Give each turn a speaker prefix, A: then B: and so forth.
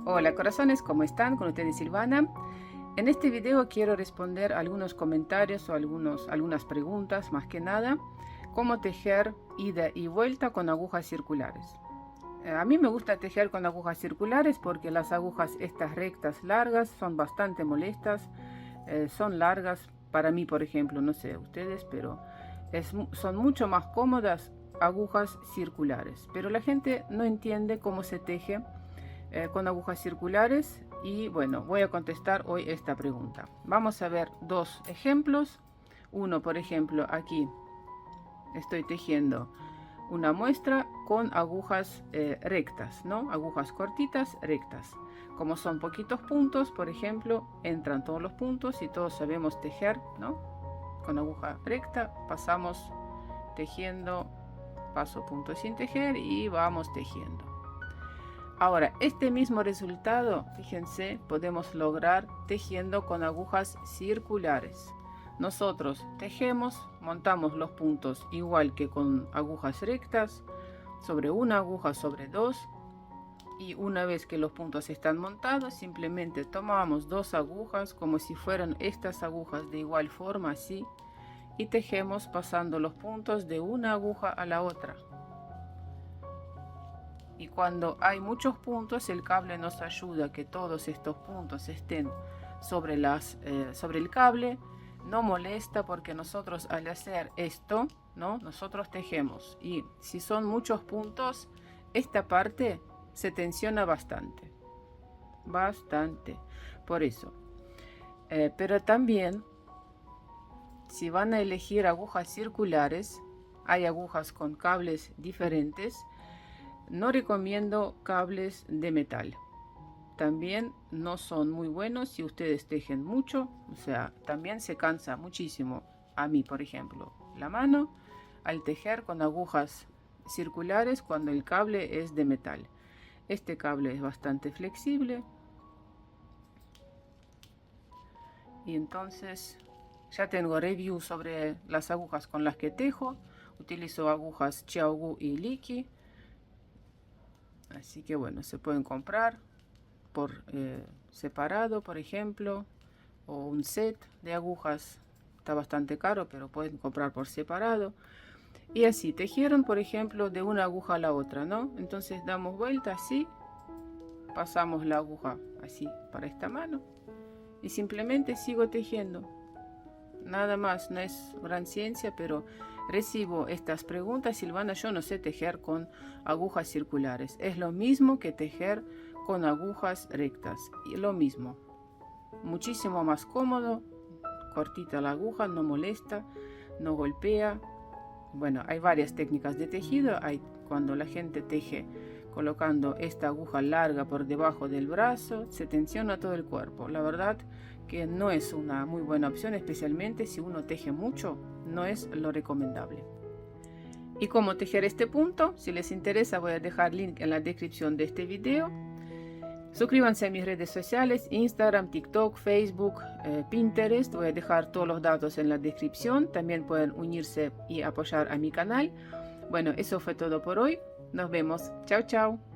A: Hola corazones, ¿cómo están? Con ustedes Silvana. En este video quiero responder algunos comentarios o algunas preguntas, más que nada, cómo tejer ida y vuelta con agujas circulares. A mí me gusta tejer con agujas circulares porque las agujas estas rectas largas son bastante molestas, son largas para mí, por ejemplo, no sé ustedes, pero son mucho más cómodas agujas circulares. Pero la gente no entiende cómo se teje con agujas circulares y bueno, voy a contestar hoy esta pregunta. Vamos a ver dos ejemplos. Uno, por ejemplo, aquí estoy tejiendo una muestra con agujas rectas, ¿no? Agujas cortitas, rectas. Como son poquitos puntos, por ejemplo, entran todos los puntos y todos sabemos tejer, ¿no? Con aguja recta pasamos tejiendo, paso punto sin tejer y vamos tejiendo. Ahora, este mismo resultado, fíjense, podemos lograr tejiendo con agujas circulares. Nosotros tejemos, montamos los puntos igual que con agujas rectas, sobre una aguja, sobre dos, y una vez que los puntos están montados, simplemente tomamos dos agujas como si fueran estas agujas de igual forma, así, y tejemos pasando los puntos de una aguja a la otra. Y cuando hay muchos puntos, el cable nos ayuda a que todos estos puntos estén sobre el cable. No molesta porque nosotros al hacer esto, ¿no? Nosotros tejemos. Y si son muchos puntos, esta parte se tensiona bastante. Bastante. Por eso. Pero también, si van a elegir agujas circulares, hay agujas con cables diferentes. No recomiendo cables de metal. También no son muy buenos si ustedes tejen mucho. O sea, también se cansa muchísimo. A mí, por ejemplo, la mano al tejer con agujas circulares cuando el cable es de metal. Este cable es bastante flexible. Y entonces ya tengo review sobre las agujas con las que tejo. Utilizo agujas Xiaogu y Liki. Así que bueno, se pueden comprar por separado, por ejemplo, o un set de agujas. Está bastante caro, pero pueden comprar por separado. Y así, tejieron, por ejemplo, de una aguja a la otra, ¿no? Entonces damos vuelta así, pasamos la aguja así para esta mano y simplemente sigo tejiendo. Nada más, no es gran ciencia, pero recibo estas preguntas. Silvana, yo no sé tejer con agujas circulares. Es lo mismo que tejer con agujas rectas. Y lo mismo. Muchísimo más cómodo. Cortita la aguja, no molesta, no golpea. Bueno, hay varias técnicas de tejido. Hay cuando la gente teje colocando esta aguja larga por debajo del brazo, se tensiona todo el cuerpo. La verdad que no es una muy buena opción, especialmente si uno teje mucho, no es lo recomendable. Y cómo tejer este punto, si les interesa voy a dejar link en la descripción de este video. Suscríbanse a mis redes sociales, Instagram, TikTok, Facebook, Pinterest. Voy a dejar todos los datos en la descripción. También pueden unirse y apoyar a mi canal. Bueno, eso fue todo por hoy. Nos vemos. Chao, chao.